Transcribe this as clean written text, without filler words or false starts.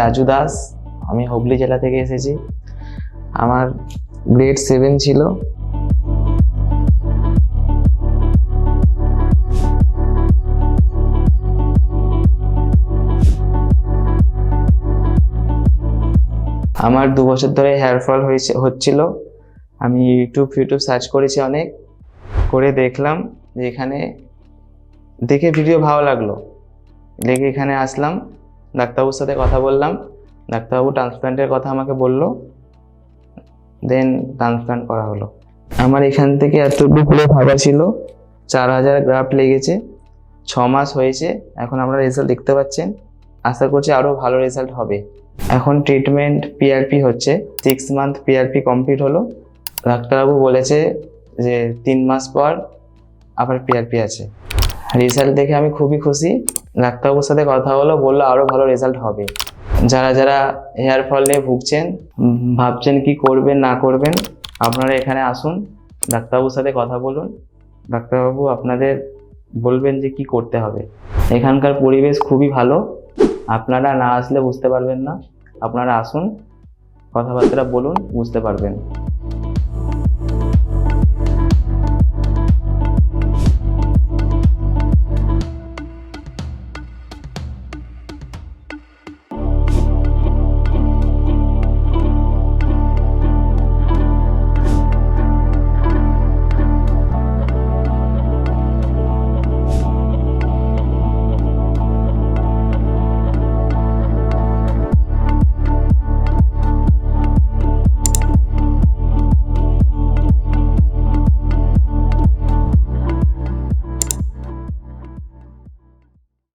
রাজু দাস, আমি হুগলি জেলা থেকে এসেছি। আমার গ্রেড 7 ছিল। আমার 2 বছর ধরে হেয়ার ফল হচ্ছিল। আমি ইউটিউব সার্চ করেছি, অনেক করে দেখলাম যে এখানে দেখে ভিডিও ভালো লাগলো, দেখে এখানে আসলাম। ডাক্তারবাবুর সাথে কথা বললাম, ডাক্তারবাবু ট্রান্সপ্ল্যান্টের কথা আমাকে বললো, দেন ট্রান্সপ্ল্যান্ট করা হলো। আমার এখান থেকে এতটুকু পুরো ভাবা ছিল। 4000 গ্রাফট লেগেছে, 6 মাস হয়েছে। এখন আমরা রেজাল্ট দেখতে পাচ্ছেন। আশা করছি আরও ভালো রেজাল্ট হবে। এখন ট্রিটমেন্ট পিআরপি হচ্ছে, 6 মান্থ পিআরপি কমপ্লিট হলো। ডাক্তারবাবু বলেছে যে 3 মাস পর আবার পিআরপি আছে। রেজাল্ট দেখে আমি খুবই খুশি। ডাক্তারবাবুর সাথে কথা হলো, বললো আরও ভালো রেজাল্ট হবে। যারা যারা হেয়ার ফল নিয়ে ভুগছেন, ভাবছেন কি করবেন না করবেন, আপনারা এখানে আসুন, ডাক্তারবাবুর সাথে কথা বলুন। ডাক্তারবাবু আপনাদের বলবেন যে কি করতে হবে। এখানকার পরিবেশ খুবই ভালো, আপনারা না আসলে বুঝতে পারবেন না। আপনারা আসুন, কথাবার্তা বলুন, বুঝতে পারবেন।